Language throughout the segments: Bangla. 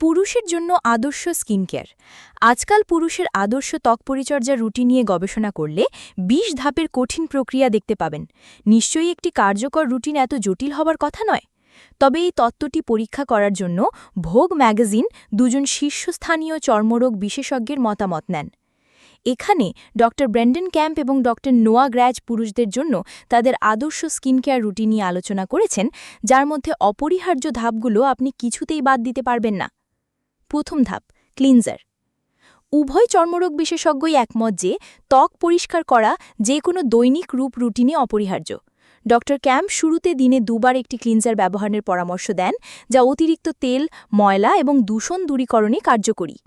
পুরুষের জন্য আদর্শ স্কিন কেয়ার। আজকাল পুরুষের আদর্শ ত্বক পরিচর্যার রুটিন নিয়ে গবেষণা করলে ২০ ধাপের কঠিন প্রক্রিয়া দেখতে পাবেন। নিশ্চয়ই একটি কার্যকর রুটিন এত জটিল হবার কথা নয়। তবে এই তত্ত্বটি পরীক্ষা করার জন্য ভোগ ম্যাগাজিন দুজন শীর্ষস্থানীয় চর্মরোগ বিশেষজ্ঞের মতামত নেন। এখানে ডক্টর ব্রেন্ডন ক্যাম্প এবং ডক্টর নোয়া গ্র্যাজ পুরুষদের জন্য তাদের আদর্শ স্কিন কেয়ার রুটিন নিয়ে আলোচনা করেছেন, যার মধ্যে অপরিহার্য ধাপগুলো আপনি কিছুতেই বাদ দিতে পারবেন না। প্রথম ধাপ, ক্লিনজার। উভয় চর্মরোগ বিশেষজ্ঞই একমত যে ত্বক পরিষ্কার করা যে কোনো দৈনিক রূপ রুটিনে অপরিহার্য। ডক্টর ক্যাম্প শুরুতে দিনে দুবার একটি ক্লিনজার ব্যবহারের পরামর্শ দেন, যা অতিরিক্ত তেল, ময়লা এবং দূষণ দূরীকরণে কার্যকরী।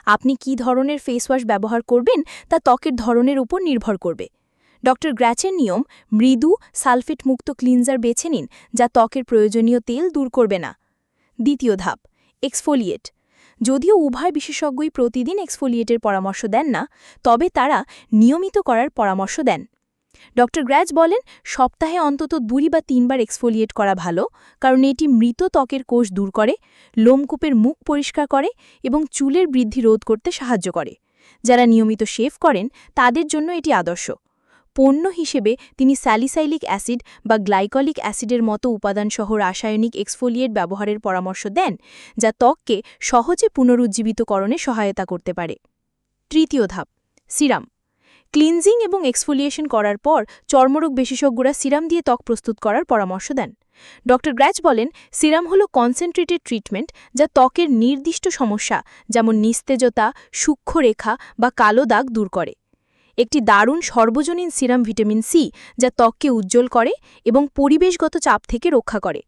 আপনি কী ধরনের ফেসওয়াশ ব্যবহার করবেন তা ত্বকের ধরনের উপর নির্ভর করবে। ডক্টর গ্র্যাচের নিয়ম, মৃদু সালফেটমুক্ত ক্লিনজার বেছে নিন, যা ত্বকের প্রয়োজনীয় তেল দূর করবে না। দ্বিতীয় ধাপ, এক্সফোলিয়েট। যদিও উভয় বিশেষজ্ঞই প্রতিদিন এক্সফোলিয়েটের পরামর্শ দেন না, তবে তারা নিয়মিত করার পরামর্শ দেন। ডক্টর গ্র্যাজ বলেন, সপ্তাহে অন্তত ২ বা ৩ বার এক্সফোলিয়েট করা ভালো, কারণ এটি মৃত ত্বকের কোষ দূর করে, লোমকূপের মুখ পরিষ্কার করে এবং চুলের বৃদ্ধি রোধ করতে সাহায্য করে। যারা নিয়মিত শেভ করেন তাদের জন্য এটি আদর্শ। পণ্য হিসেবে তিনি স্যালিসাইলিক অ্যাসিড বা গ্লাইকলিক অ্যাসিডের মতো উপাদানসহ রাসায়নিক এক্সফোলিয়েট ব্যবহারের পরামর্শ দেন, যা ত্বককে সহজে পুনরুজ্জীবিতকরণে সহায়তা করতে পারে। তৃতীয় ধাপ, সিরাম। ক্লিনজিং এবং এক্সফোলিয়েশন করার পর চর্মরোগ বিশেষজ্ঞরা সিরাম দিয়ে ত্বক প্রস্তুত করার পরামর্শ দেন। ডক্টর গ্র্যাচ বলেন, সিরাম হল কনসেন্ট্রেটেড ট্রিটমেন্ট যা ত্বকের নির্দিষ্ট সমস্যা যেমন নিস্তেজতা, সূক্ষ্ম রেখা বা কালো দাগ দূর করে। একটি দারুণ সর্বজনীন সিরাম ভিটামিন সি, যা ত্বককে উজ্জ্বল করে এবং পরিবেশগত চাপ থেকে রক্ষা করে।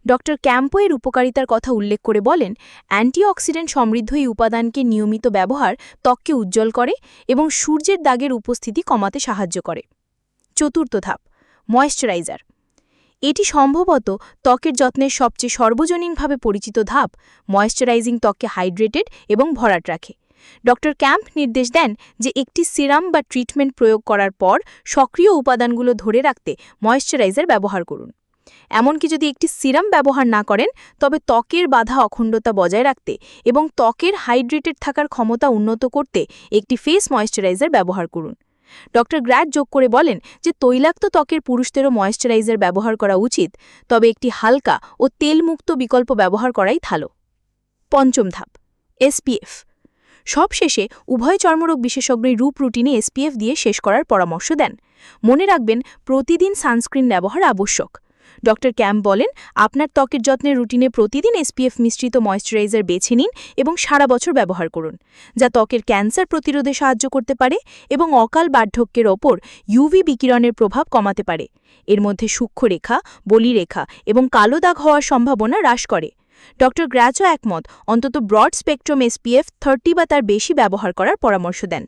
ডক্টর ক্যাম্পো এর উপকারিতার কথা উল্লেখ করে বলেন, অ্যান্টিঅক্সিডেন্ট সমৃদ্ধ এই উপাদানকে নিয়মিত ব্যবহার ত্বককে উজ্জ্বল করে এবং সূর্যের দাগের উপস্থিতি কমাতে সাহায্য করে। চতুর্থ ধাপ, ময়েশ্চারাইজার। এটি সম্ভবত ত্বকের যত্নের সবচেয়ে সর্বজনীনভাবে পরিচিত ধাপ। ময়েশ্চারাইজিং ত্বককে হাইড্রেটেড এবং ভরাট রাখে। ডক্টর ক্যাম্প নির্দেশ দেন যে একটি সিরাম বা ট্রিটমেন্ট প্রয়োগ করার পর সক্রিয় উপাদানগুলো ধরে রাখতে ময়েশ্চারাইজার ব্যবহার করুন। এমনকি যদি একটি সিরাম ব্যবহার না করেন, তবে ত্বকের বাধা অখণ্ডতা বজায় রাখতে এবং ত্বকের হাইড্রেটেড থাকার ক্ষমতা উন্নত করতে একটি ফেস ময়েশ্চারাইজার ব্যবহার করুন। ডক্টর গ্র্যাজ যোগ করে বলেন যে তৈলাক্ত ত্বকের পুরুষদেরও ময়েশ্চারাইজার ব্যবহার করা উচিত, তবে একটি হালকা ও তেলমুক্ত বিকল্প ব্যবহার করাই ভালো। পঞ্চম ধাপ, এসপিএফ। সবশেষে উভয় চর্মরোগ বিশেষজ্ঞই রূপ রুটিনে এসপিএফ দিয়ে শেষ করার পরামর্শ দেন। মনে রাখবেন, প্রতিদিন সানস্ক্রিন ব্যবহার আবশ্যক। ডক্টর ক্যাম্প বলেন, আপনার ত্বকের যত্নের রুটিনে প্রতিদিন এসপিএফ মিশ্রিত ময়েশ্চারাইজার বেছে নিন এবং সারা বছর ব্যবহার করুন, যা ত্বকের ক্যান্সার প্রতিরোধে সাহায্য করতে পারে এবং অকাল বার্ধক্যের ওপর ইউভি বিকিরণের প্রভাব কমাতে পারে। এর মধ্যে সূক্ষ্ম রেখা, বলিরেখা এবং কালো দাগ হওয়ার সম্ভাবনা হ্রাস করে। ডক্টর গ্র্যাচও একমত, অন্তত ব্রড স্পেকট্রাম এসপিএফ 30 বা তার বেশি ব্যবহার করার পরামর্শ দেন।